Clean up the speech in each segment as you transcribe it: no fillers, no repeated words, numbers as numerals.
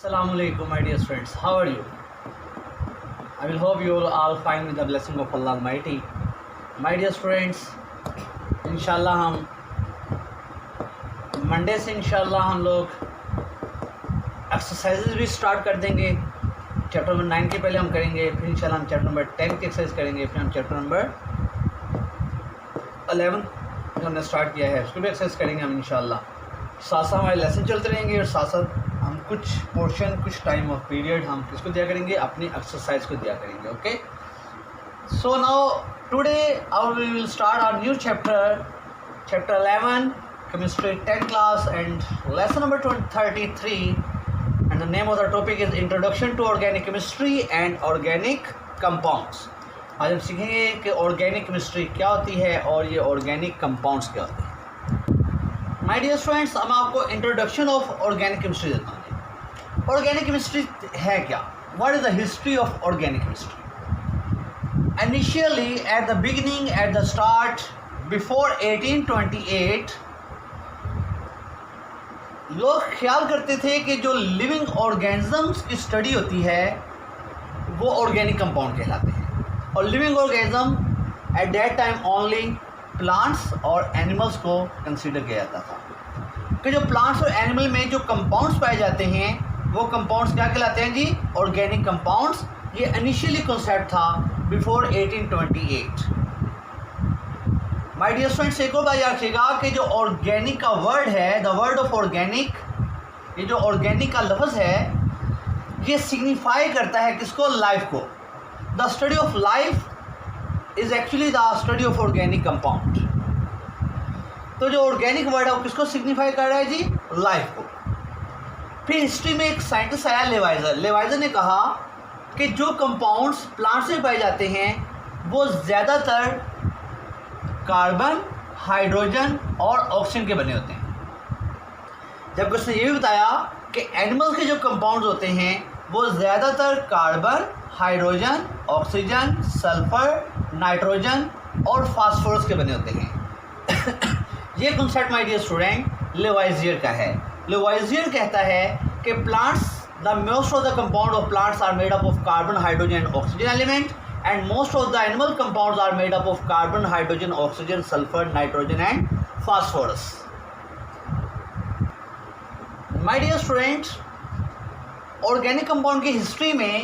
Assalamu alaikum, my dear friends. How are you? I will hope you all fine with the blessing of Allah Almighty. My dear friends, इंशाल्लाह हम Monday से इंशाल्लाह हम लोग exercises भी start कर देंगे। चैप्टर नंबर 9 के पहले हम करेंगे, फिर इंशाल्लाह हम चैप्टर नंबर 10 की एक्सरसाइज करेंगे, फिर हम चैप्टर नंबर 11 हमने स्टार्ट किया है उसको भी एक्सरसाइज करेंगे हम इंशाल्लाह। साथ साथ हमारे लेसन चलते रहेंगे और साथ साथ हम कुछ पोर्शन, कुछ टाइम ऑफ पीरियड हम किसको दिया करेंगे, अपनी एक्सरसाइज को दिया करेंगे। Okay, so now today we will start our new chapter 11 chemistry 10 class and lesson number 33, and the name of the topic is introduction to organic chemistry and organic compounds। आज हम सीखेंगे कि ऑर्गेनिक केमिस्ट्री क्या होती है और ये organic compounds क्या होते हैं। माय डियर स्टूडेंट्स, हम आपको इंट्रोडक्शन ऑफ ऑर्गेनिक केमिस्ट्री देता हूँ। ऑर्गेनिक केमिस्ट्री है क्या? What is the history of organic chemistry? Initially at the beginning, at the start, before 1828 लोग ख्याल करते थे कि जो लिविंग ऑर्गेनिजम्स की स्टडी होती है वो ऑर्गेनिक कंपाउंड कहलाते हैं। और living organism at that time only plants और एनिमल्स को कंसीडर किया जाता था कि जो प्लांट्स और एनिमल में जो कंपाउंड्स पाए जाते हैं वो कंपाउंड्स क्या कहलाते हैं जी? Organic compounds. ये इनिशियली कॉन्सेप्ट था बिफोर 1828। माय डियर स्टूडेंट्स, एक और बात याद रखिएगा कि जो ऑर्गेनिक का वर्ड है, द वर्ड ऑफ ऑर्गेनिक, ये जो ऑर्गेनिक का लफ्ज़ है ये सिग्निफाई करता है किसको? लाइफ को। The study of life is actually the study of organic compound. तो जो ऑर्गेनिक वर्ड है वो किसको सिग्निफाई कर रहा है जी? लाइफ को। फिर हिस्ट्री में एक साइंटिस्ट आया, लेवाइजर ने कहा कि जो कंपाउंड्स प्लांट्स में पाए जाते हैं वो ज़्यादातर कार्बन, हाइड्रोजन और ऑक्सीजन के बने होते हैं। जबकि उसने ये भी बताया कि एनिमल्स के जो कंपाउंड्स होते हैं वो ज़्यादातर carbon, hydrogen, oxygen, sulphur, nitrogen और फास्फोरस के बने होते हैं। ये concept my dear student Lavoisier का है। लेवाइजियर कहता है कि plants, the most of the compound of plants are made up of carbon, hydrogen and oxygen element, and most of the animal compounds are made up of carbon, hydrogen, oxygen, sulfur, nitrogen and phosphorus। My dear students, organic compound की history में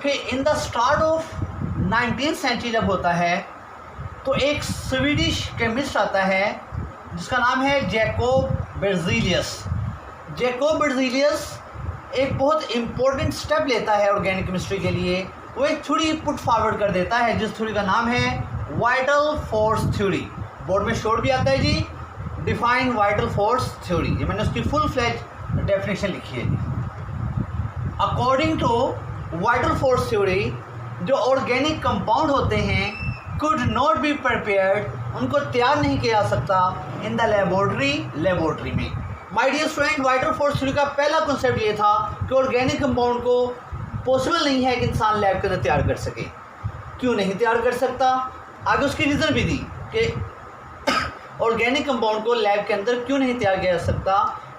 फिर in the start of 19th century जब होता है तो एक Swedish chemist आता है जिसका नाम है जैकोब बेrzelius। जैकोब बेrzelius एक बहुत इम्पोर्टेंट स्टेप लेता है ऑर्गेनिक केमिस्ट्री के लिए। वो एक थ्योरी पुट फॉरवर्ड कर देता है जिस थ्योरी का नाम है वाइटल फोर्स थ्योरी। बोर्ड में शॉर्ट भी आता है जी, डिफाइन वाइटल फोर्स थ्योरी। ये मैंने उसकी फुल फ्लेज डेफिनेशन लिखी है जी। According to vital force theory, जो ऑर्गेनिक कंपाउंड होते हैं कुड नॉट बी प्रिपेयर्ड, उनको तैयार नहीं किया जा सकता इन द लेबोरेटरी में। My dear student, vital force theory का पहला कॉन्सेप्ट ये था कि ऑर्गेनिक कंपाउंड को पॉसिबल नहीं है कि इंसान लैब के अंदर तैयार कर सके। क्यों नहीं तैयार कर सकता? आगे उसकी रीज़न भी दी कि ऑर्गेनिक कंपाउंड को लैब के अंदर क्यों नहीं तैयार किया जा सकता।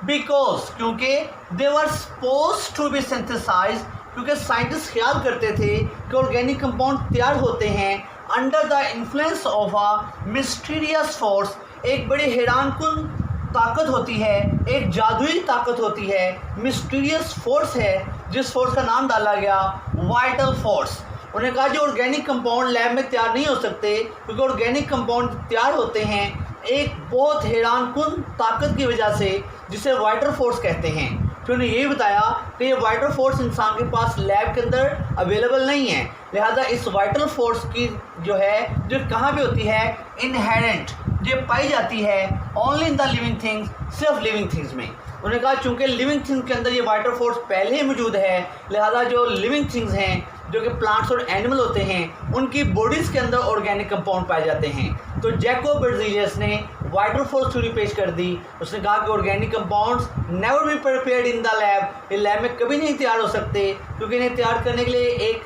बिकॉज क्योंकि they were suppose to be synthesized, क्योंकि साइंटिस्ट ख्याल करते थे कि ऑर्गेनिक कंपाउंड तैयार होते हैं under the influence of a mysterious force. एक बड़ी हैरानकुन ताकत होती है, एक जादुई ताकत होती है, मिस्टीरियस फोर्स है जिस फोर्स का नाम डाला गया वाइटल फोर्स। उन्होंने कहा जो ऑर्गेनिक कंपाउंड लैब में तैयार नहीं हो सकते क्योंकि ऑर्गेनिक कंपाउंड तैयार होते हैं एक बहुत हैरानकुन ताकत की वजह से जिसे वाइटल फोर्स कहते हैं। फिर उन्होंने ये बताया कि ये वाइटल फोर्स इंसान के पास लैब के अंदर अवेलेबल नहीं है, लिहाजा इस वाइटल फोर्स की जो है जो कहाँ पे होती है? इनहेरेंट, जो पाई जाती है only in the living things, सिर्फ लिविंग थिंग्स में। उन्होंने कहा चूँकि लिविंग थिंग्स के अंदर ये वाइटल फोर्स पहले ही मौजूद है, लिहाजा जो लिविंग थिंग्स हैं जो कि प्लांट्स और एनिमल होते हैं उनकी बॉडीज़ के अंदर ऑर्गेनिक कंपाउंड पाए जाते हैं। तो जैकोब बेrzelius ने वाइटल फोर्स थ्योरी पेश कर दी। उसने कहा कि organic compounds never be prepared in the lab, ये लैब में कभी नहीं तैयार हो सकते क्योंकि इन्हें तैयार करने के लिए एक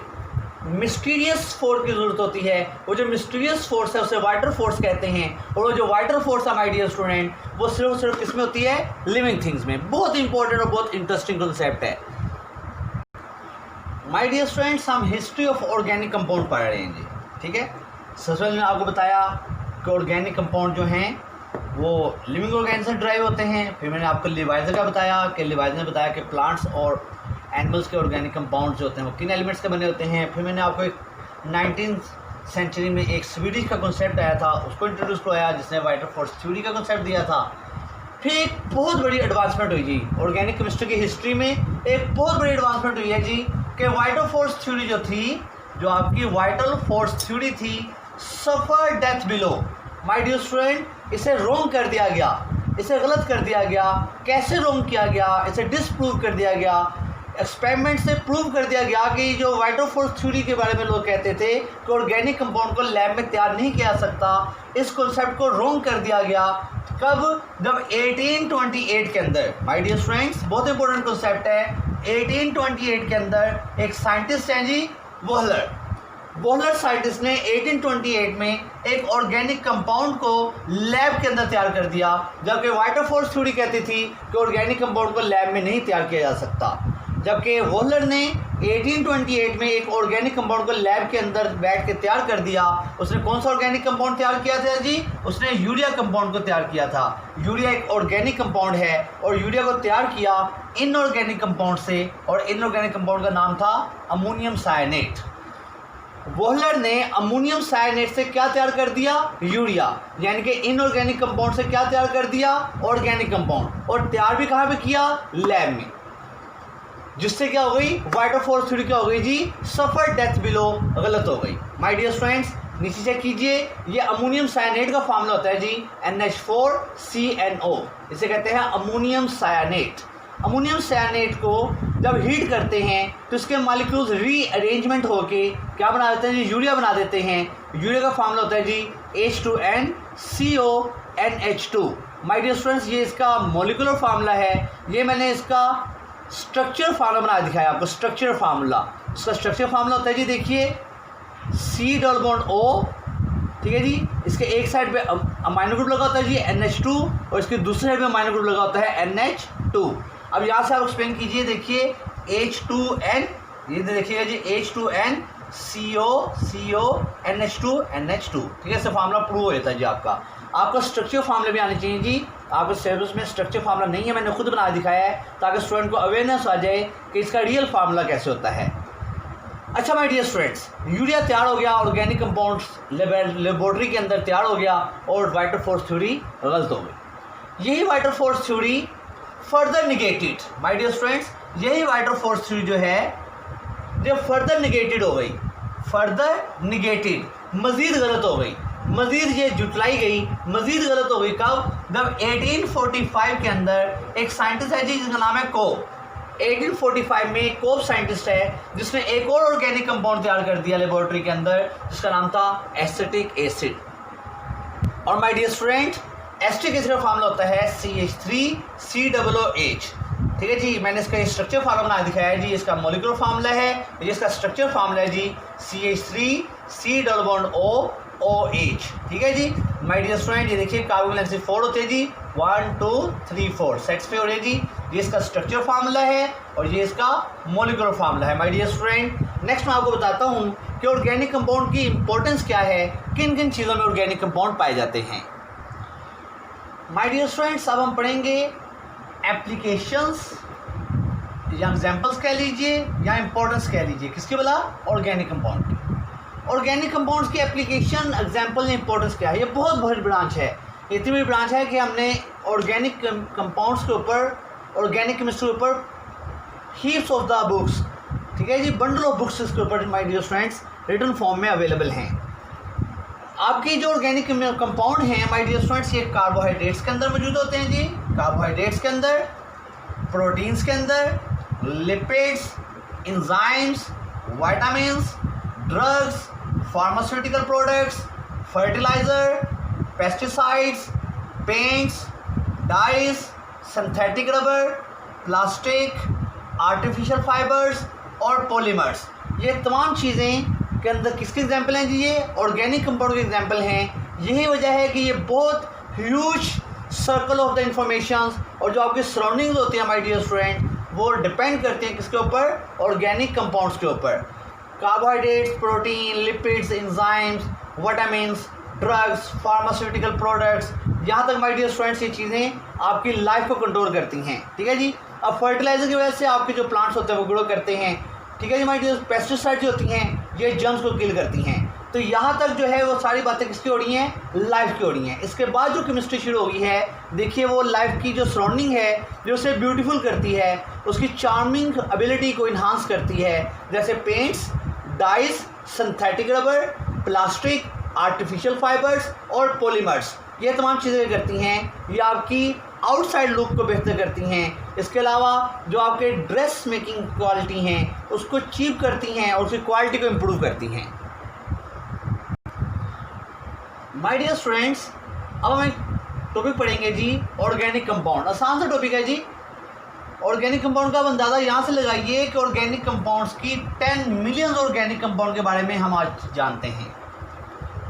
मिस्टीरियस फोर्स की ज़रूरत होती है। वो जो मिस्टीरियस फोर्स है उसे वाइटर फोर्स कहते हैं। और वो जो वाइटर फोर्स है माय डियर स्टूडेंट, वो सिर्फ किस में होती है? लिविंग थिंग्स में। बहुत इंपॉर्टेंट और बहुत इंटरेस्टिंग कंसेप्ट है। माय डियर स्टूडेंट्स, हम हिस्ट्री ऑफ ऑर्गेनिक कंपाउंड पढ़ रहे हैं जी, ठीक है। सबसे पहले मैंने आपको बताया कि ऑर्गेनिक कंपाउंड जो हैं वो लिविंग ऑर्गेनिज्म से ड्राइव होते हैं। फिर मैंने आपको लिवाइजर का बताया कि लिवाइजर ने बताया कि प्लांट्स और एनिमल्स के ऑर्गेनिक कंपाउंड जो होते हैं वो किन एलिमेंट्स के बने होते हैं। फिर मैंने आपको एक 19th सेंचुरी में एक स्वीडिश का कॉन्सेप्ट आया था, उसको इंट्रोड्यूस करवाया, जिसने वाइटर फोर्स थ्योरी का कॉन्सेप्ट दिया था। फिर एक बहुत बड़ी एडवांसमेंट हुई जी ऑर्गेनिक केमिस्ट्री की हिस्ट्री में। एक बहुत बड़ी एडवांसमेंट हुई है जी कि वाइटर फोर्स थ्योरी जो थी, जो आपकी वाइटल फोर्स थ्योरी थी, suffer death blow. My dear student, इसे रॉन्ग कर दिया गया, इसे गलत कर दिया गया। कैसे रॉन्ग किया गया? इसे डिसप्रूव कर दिया गया। एक्सपेरिमेंट से प्रूव कर दिया गया कि जो वाइटर फोर्स थ्योरी के बारे में लोग कहते थे कि ऑर्गेनिक कंपाउंड को लैब में तैयार नहीं किया जा सकता, इस कॉन्सेप्ट को रॉन्ग कर दिया गया। कब? जब 1828 के अंदर, माय डियर स्टूडेंट्स बहुत इंपॉर्टेंट कॉन्सेप्ट है, 1828 के अंदर एक साइंटिस्ट हैं जी वोहलर साइंटिस्ट ने 1828 में एक ऑर्गेनिक कंपाउंड को लैब के अंदर तैयार कर दिया, जबकि वाइटर फोर्स थ्योरी कहती थी कि ऑर्गेनिक कंपाउंड को लैब में नहीं तैयार किया जा सकता। जबकि वोहलर ने 1828 में एक ऑर्गेनिक कंपाउंड को लैब के अंदर बैठ के तैयार कर दिया। उसने कौन सा ऑर्गेनिक कंपाउंड तैयार किया था जी? उसने यूरिया कंपाउंड को तैयार किया था। यूरिया एक ऑर्गेनिक कंपाउंड है और यूरिया को तैयार किया इनऑर्गेनिक कंपाउंड से, और इनऑर्गेनिक कंपाउंड का नाम था अमोनियम साइनेट। वोहलर ने अमोनियम साइनेट से क्या तैयार कर दिया? यूरिया। यानी कि इनऑर्गेनिक कंपाउंड से क्या तैयार कर दिया? Organic compound. और तैयार भी कहाँ पे किया? लैब में। जिससे क्या हो गई? वाइटर फोर्स थ्योरी क्या हो गई जी? सफर डेथ बिलो गलत हो गई। माय डियर स्टूडेंट्स, नीचे चेक कीजिए, ये अमोनियम साइनेट का फॉर्मूला होता है जी NH4CNO। इसे कहते हैं अमोनियम साइनेट। अमोनियम साइनेट को जब हीट करते हैं तो इसके मॉलिक्यूल्स रीअरेंजमेंट होके क्या बना देते हैं जी? यूरिया बना देते हैं। यूरिया का फॉर्मूला होता है जी H2NCONH2। माय डियर स्टूडेंट्स, ये इसका मॉलिक्यूलर फार्मूला है। ये मैंने इसका स्ट्रक्चर फार्मूला बना दिखाया आपको। स्ट्रक्चर फार्मूला, इसका स्ट्रक्चर फार्मूला होता है जी, देखिए C डबल बॉन्ड O, ठीक है जी। इसके एक साइड पे अमाइनो ग्रुप लगा होता है जी NH2, और इसके दूसरे साइड पे अमाइनो ग्रुप लगा होता है NH2। अब यहाँ से आप एक्सप्लेन कीजिए, देखिए H2N, ये देखिएगा जी H2N CO NH2 NH2, ठीक है। इससे फार्मूला प्रूव हो जाता है जी। आपका स्ट्रक्चर फार्मूला भी आने चाहिए जी। आपके सिलेबस में स्ट्रक्चर फार्मूला नहीं है, मैंने खुद बना दिखाया है ताकि स्टूडेंट को अवेयरनेस आ जाए कि इसका रियल फार्मूला कैसे होता है। अच्छा माय डियर स्टूडेंट्स, यूरिया तैयार हो गया, ऑर्गेनिक कंपाउंड्स लेबोरेटरी के अंदर तैयार हो गया, और वाइटर फोर्स थ्योरी गलत हो गई। यही vital force theory further negated, my dear students, यही वाइटर फोर्स थ्योरी जो है ये फर्दर निगेटेड हो गई। फर्दर निगेटेड, मजीद गलत हो गई, मजीद ये जुटलाई गई, मजीद गलत हो गई। कब? जब 1845 के अंदर एक साइंटिस्ट है जी जिसका नाम है कोप। 1845 में एक कोप साइंटिस्ट है जिसने एक और ऑर्गेनिक कंपाउंड तैयार कर दिया लेबोरेटरी के अंदर, जिसका नाम था एसिटिक एसिड। और my dear student, acetic acid का फार्मूला होता है CH3COOH, ठीक है जी। मैंने इसका स्ट्रक्चर फार्मूला बना दिखाया है जी। इसका मॉलिक्यूलर फार्मूला है, ये इसका स्ट्रक्चर फार्मूला है जी CH3C⋯OH, ठीक है जी। माय डियर स्टूडेंट, ये देखिए कार्बन वैलेंसी 4 होते हैं जी, 1 2 3 4 सेट्स पे हो रहे हैं जी। ये इसका स्ट्रक्चर फार्मूला है और ये इसका मॉलिक्यूलर फार्मूला है। माय डियर स्टूडेंट, नेक्स्ट मैं आपको बताता हूँ कि ऑर्गेनिक कंपाउंड की इंपॉर्टेंस क्या है, किन किन चीज़ों में ऑर्गेनिक कंपाउंड पाए जाते हैं। माय डियर स्टूडेंट्स, अब हम पढ़ेंगे एप्लीकेशंस या एग्जाम्पल्स कह लीजिए या इंपॉर्टेंस कह लीजिए, किसके बोला? ऑर्गेनिक कंपाउंड की। ऑर्गेनिक कंपाउंड्स की एप्लीकेशन, एग्जाम्पल, इंपॉर्टेंस क्या है? ये बहुत बड़ी ब्रांच है, इतनी बड़ी ब्रांच है कि हमने ऑर्गेनिक कंपाउंड्स के ऊपर, ऑर्गेनिक केमिस्ट्री के ऊपर हीप्स ऑफ द बुक्स, ठीक है जी, बंडल ऑफ बुक्स इसके ऊपर my dear students written form में अवेलेबल हैं। आपके जो ऑर्गेनिक कंपाउंड हैं माय डियर स्टूडेंट्स, ये कार्बोहाइड्रेट्स के अंदर मौजूद होते हैं जी, कार्बोहाइड्रेट्स के अंदर, प्रोटीन्स के अंदर, lipids, enzymes, vitamins, drugs, pharmaceutical products, fertiliser, pesticides, paints, dyes, synthetic rubber, plastic, artificial fibres और पॉलीमर्स, ये तमाम चीज़ें के अंदर किसके एग्जाम्पल हैं जी? ये ऑर्गेनिक कंपाउंड के एग्जाम्पल हैं। यही वजह है कि ये बहुत huge circle of the information और जो आपकी सराउंडिंग्स होती हैं माय डियर स्टूडेंट, वो डिपेंड करते हैं किसके ऊपर? ऑर्गेनिक कंपाउंड्स के ऊपर। Carbohydrates, protein, lipids, enzymes, vitamins, drugs, pharmaceutical products, यहाँ तक माय डियर स्टूडेंट्स ये चीज़ें आपकी लाइफ को कंट्रोल करती हैं। ठीक है जी। अब फर्टिलाइजर की वजह से आपके जो प्लांट्स होते हैं वो ग्रो करते हैं। ठीक है जी माय डियर। पेस्टिसाइड जो होती हैं ये जर्म्स को किल करती हैं। तो यहाँ तक जो है वो सारी बातें किसकी हो रही हैं? लाइफ की हो रही हैं। इसके बाद जो केमिस्ट्री शुरू हो गई है, देखिए वो लाइफ की जो सराउंडिंग है जो उसे ब्यूटीफुल करती है, उसकी चार्मिंग एबिलिटी को इन्हांस करती है, जैसे paints, dyes, synthetic rubber, plastic, artificial fibres और पॉलीमर्स, ये तमाम चीज़ें करती हैं। ये आपकी आउटसाइड लुक को बेहतर करती हैं। इसके अलावा जो आपके ड्रेस मेकिंग क्वालिटी हैं उसको चीप करती हैं और उसकी क्वालिटी को इम्प्रूव करती हैं। माय डियर स्टूडेंट्स, अब हम एक टॉपिक पढ़ेंगे जी, ऑर्गेनिक कंपाउंड। आसान सा टॉपिक है जी। ऑर्गेनिक कंपाउंड का आप अंदाज़ा यहाँ से लगाइए कि ऑर्गेनिक कंपाउंड्स की 10 मिलियन ऑर्गेनिक कंपाउंड के बारे में हम आज जानते हैं।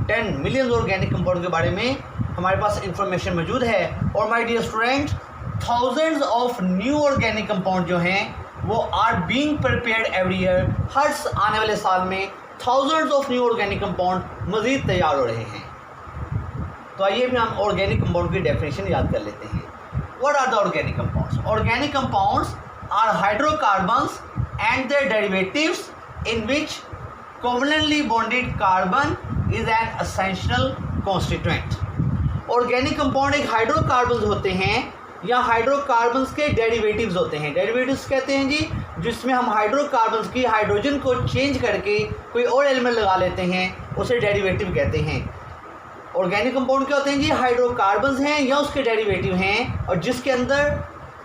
10 मिलियन ऑर्गेनिक कंपाउंड के बारे में हमारे पास इंफॉर्मेशन मौजूद है। और my dear student, thousands of new organic compound जो हैं वो are being prepared every year. हर आने वाले साल में thousands of new organic compound मज़ीद तैयार हो रहे हैं। तो आइए भी हम ऑर्गेनिक कंपाउंड की डेफिनेशन याद कर लेते हैं। What are the organic compounds? Organic compounds are hydrocarbons and their derivatives in which covalently bonded carbon is an essential constituent। Organic compound एक हाइड्रोकार्बन्स होते हैं या हाइड्रोकार्बन्स के डेरिवेटिव्स होते हैं। डेरिवेटिव्स कहते हैं जी जिसमें हम हाइड्रोकार्बन्स की हाइड्रोजन को चेंज करके कोई और एलिमेंट लगा लेते हैं, उसे डेरिवेटिव कहते हैं। ऑर्गेनिक कंपाउंड क्या होते हैं जी? हाइड्रोकार्बन्स हैं या उसके डेरिवेटिव हैं, और जिसके अंदर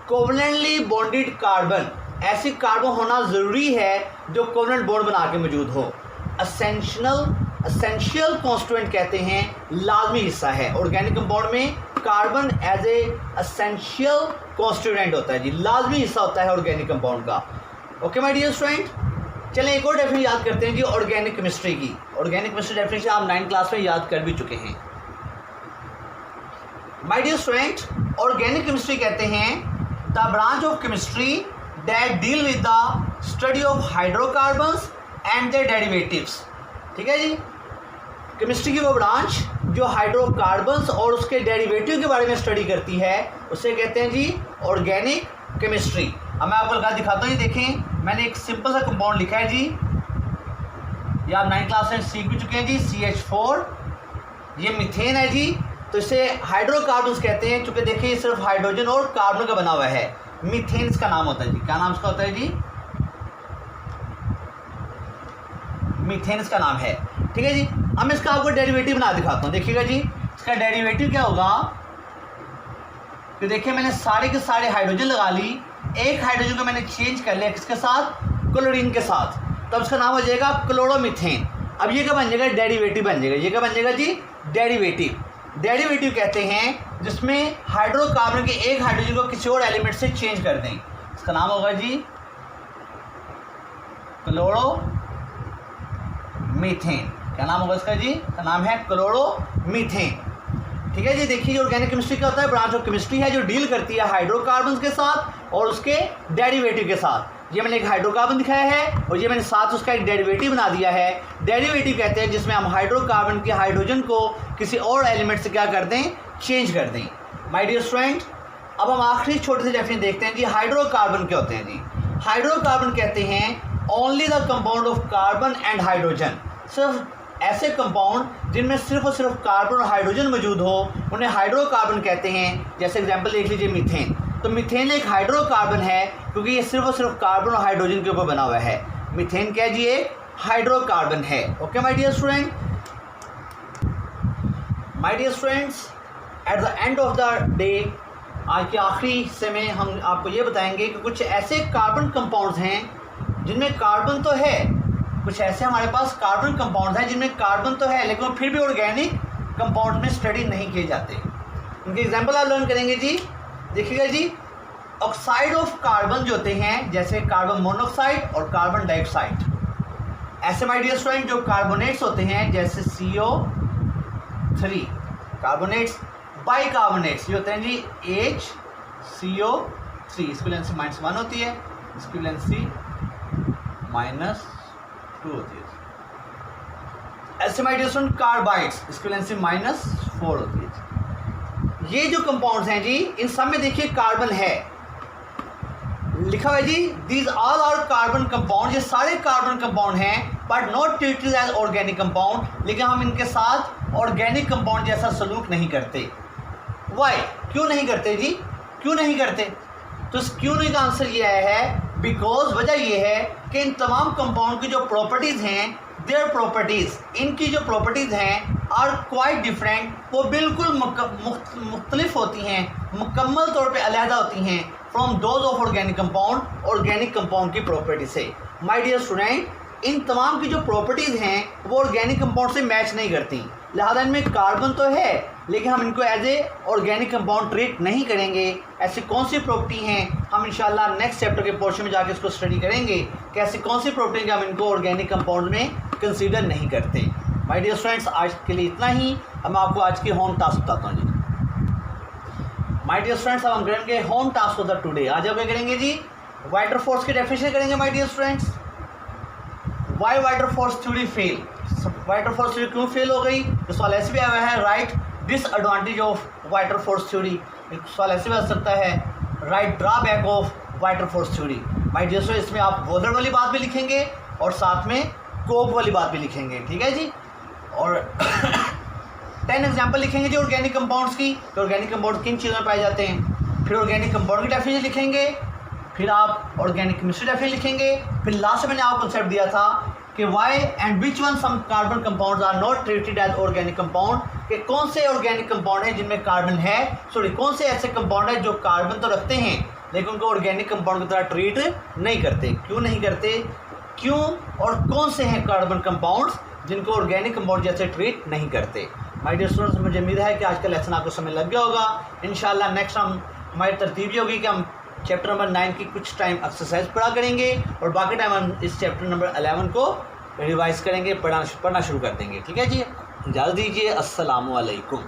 कोवलेंटली बॉन्डेड कार्बन, ऐसी कार्बन होना ज़रूरी है जो कोवलेंट बॉन्ड बना के मौजूद हो। एसेंशियल कॉन्स्टिट्यूएंट कहते हैं, लाजमी हिस्सा है। ऑर्गेनिक कंपाउंड में carbon as a essential constituent होता है जी, लाजमी हिस्सा होता है ऑर्गेनिक कंपाउंड का। ओके माय डियर स्टूडेंट, चलें एक और डेफिनेशन याद करते हैं जी ऑर्गेनिक केमिस्ट्री की। ऑर्गेनिक केमिस्ट्री डेफिनेशन आप 9th क्लास में याद कर भी चुके हैं। My dear student, organic chemistry कहते हैं the branch of chemistry that deal with the study of hydrocarbons and their derivatives. ठीक है जी। केमिस्ट्री की वो ब्रांच जो हाइड्रोकार्बन्स और उसके डेरिवेटिव के बारे में स्टडी करती है उसे कहते हैं जी ऑर्गेनिक केमिस्ट्री। अब मैं आपको लगा दिखाता हूँ। देखें, मैंने एक सिंपल सा कंपाउंड लिखा है जी, ये आप 9th क्लास में सीख भी चुके हैं जी, CH4। ये मीथेन है जी, तो इसे हाइड्रोकार्बन्स कहते हैं। चूँकि देखिए ये सिर्फ हाइड्रोजन और कार्बन का बना हुआ है। मीथेन इसका नाम होता है जी। क्या नाम इसका होता है जी? मीथेन इसका नाम है। ठीक है जी। अब मैं इसका आपको डेरिवेटिव बना दिखाता हूँ। देखिएगा जी, इसका डेरिवेटिव क्या होगा? तो देखिए मैंने सारे के सारे हाइड्रोजन लगा ली, एक हाइड्रोजन को मैंने चेंज कर लिया किसके साथ? क्लोरीन के साथ। तब इसका नाम हो जाएगा क्लोरोमीथेन। अब ये क्या बन जाएगा? डेरिवेटिव बन जाएगा। ये क्या बन जाएगा जी? डेरिवेटिव। डेरिवेटिव कहते हैं जिसमें हाइड्रोकार्बन के एक हाइड्रोजन को किसी और एलिमेंट से चेंज कर दें। इसका नाम होगा जी क्लोरोमीथेन। क्या नाम होगा इसका जी? का नाम है क्लोरोमीथेन। ठीक है जी। देखिए ऑर्गेनिक केमिस्ट्री क्या होता है? ब्रांच ऑफ केमिस्ट्री है जो डील करती है हाइड्रोकार्बन्स के साथ और उसके डेरिवेटिव के साथ। ये मैंने एक हाइड्रोकार्बन दिखाया है और ये मैंने साथ उसका एक डेरिवेटिव बना दिया है। डेरिवेटिव कहते हैं जिसमें हम हाइड्रोकार्बन के हाइड्रोजन को किसी और एलिमेंट से क्या कर दें? चेंज कर दें। माय डियर स्टूडेंट, अब हम आखिरी छोटे से डेफिनेशन देखते हैं जी हाइड्रोकार्बन क्या होते हैं जी। हाइड्रोकार्बन कहते हैं only the compound of carbon and hydrogen. सिर्फ ऐसे कंपाउंड जिनमें सिर्फ और सिर्फ कार्बन और हाइड्रोजन मौजूद हो उन्हें हाइड्रोकार्बन कहते हैं। जैसे एग्जांपल देख लीजिए मीथेन। तो मीथेन एक हाइड्रोकार्बन है क्योंकि ये सिर्फ और सिर्फ कार्बन और हाइड्रोजन के ऊपर बना हुआ है। मीथेन क्या जी? एक हाइड्रोकार्बन है। Okay my dear student, my dear students, at the end of the day, आज के आखिरी हिस्से में हम आपको ये बताएंगे कि कुछ ऐसे कार्बन कंपाउंड्स हैं जिनमें कार्बन तो है, कुछ ऐसे हमारे पास कार्बन कंपाउंड्स हैं जिनमें कार्बन तो है लेकिन फिर भी ऑर्गेनिक कंपाउंड में स्टडी नहीं किए जाते। उनके एग्जांपल आप लर्न करेंगे जी। देखिएगा जी, ऑक्साइड ऑफ कार्बन जो होते हैं जैसे कार्बन मोनोऑक्साइड और कार्बन डाइऑक्साइड। ऐसे माय डियर स्टूडेंट जो कार्बोनेट्स होते हैं जैसे CO3, कार्बोनेट्स, बाइकार्बोनेट्स ये होते हैं जी HCO3, इसकी वैलेंसी -1 होती है, इसकी वैलेंसी -2 होती है। ऐसे माय डियर स्टूडेंट कार्बाइड्स, इसकी वैलेंसी -4 होती है। ये जो कंपाउंड्स हैं जी इन सब में देखिए कार्बन है, लिखा हुआ है जी these all are carbon compound, ये सारे कार्बन कंपाउंड हैं but not treated as organic compound, लेकिन हम इनके साथ ऑर्गेनिक कंपाउंड जैसा सलूक नहीं करते। वाई, क्यों नहीं करते जी, क्यों नहीं करते? तो इस क्यों नहीं का आंसर ये है बिकॉज वजह ये है कि इन तमाम कंपाउंड की जो प्रॉपर्टीज़ हैं, देयर प्रॉपर्टीज़, इनकी जो प्रॉपर्टीज़ हैं आर क्वाइट डिफरेंट, वो बिल्कुल मुख्तलिफ होती हैं, मुकम्मल तौर पे अलहदा होती हैं from those of organic compound, organic compound की प्रॉपर्टी से। माय डियर स्टूडेंट, इन तमाम की जो प्रॉपर्टीज़ हैं वो ऑर्गेनिक कंपाउंड से मैच नहीं करती, लिहाजा इनमें कार्बन तो है लेकिन हम इनको as a organic compound treat नहीं करेंगे। ऐसी कौन सी प्रॉपर्टी हैं हम इंशाल्लाह नेक्स्ट चैप्टर के पोर्शन में जाके इसको स्टडी करेंगे कि ऐसी कौन सी प्रॉपर्टी कि हम इनको ऑर्गेनिक कंपाउंड में कंसीडर नहीं करते। माय डियर स्टूडेंट्स, आज के लिए इतना ही। अब मैं आपको आज की होम टास्क बताता हूँ जी। माय डियर स्टूडेंट्स, अब हम करेंगे home task of the today. आज हम क्या करेंगे जी, वाटर फोर्स की डेफिनेशन करेंगे। My dear students, why vital force theory fail, vital force theory क्यों फेल हो गई? तो सवाल ऐसे भी आया हुआ है, right disadvantage of vital force theory. एक सवाल ऐसे भी आ सकता है, right drawback of vital force theory. My dear students, इसमें आप वोलर वाली बात भी लिखेंगे और साथ में कोक वाली बात भी लिखेंगे, ठीक है जी। और 10 एग्जाम्पल लिखेंगे जी ऑर्गेनिक कंपाउंड्स की, तो ऑर्गेनिक कंपाउंड किन चीज़ों में पाए जाते हैं। फिर ऑर्गेनिक कंपाउंड की डेफिनेशन लिखेंगे, फिर आप ऑर्गेनिक केमिस्ट्री डेफिनेशन लिखेंगे, फिर लास्ट में मैंने आपको कंसेप्ट दिया था कि why and which one some carbon compounds are not treated as organic compound, कि कौन से ऑर्गेनिक कंपाउंड हैं जिनमें कार्बन है, सॉरी कौन से ऐसे कंपाउंड हैं जो कार्बन तो रखते हैं लेकिन उनको ऑर्गेनिक कंपाउंड की तरह ट्रीट नहीं करते। क्यों नहीं करते, क्यों और कौन से हैं कार्बन कंपाउंड्स जिनको ऑर्गेनिक कंपाउंड जैसे ट्रीट नहीं करते। माय डियर स्टूडेंट्स, मुझे उम्मीद है कि आज का लेसन आपको समझ लग गया होगा। इंशाल्लाह नेक्स्ट हम हमारी तरतीब ये होगी कि हम चैप्टर नंबर 9 की कुछ टाइम एक्सरसाइज पढ़ा करेंगे और बाकी टाइम हम इस चैप्टर नंबर 11 को रिवाइज करेंगे, पढ़ना शुरू कर देंगे, ठीक है जी। इजाज़त दीजिए, अस्सलामु अलैकुम।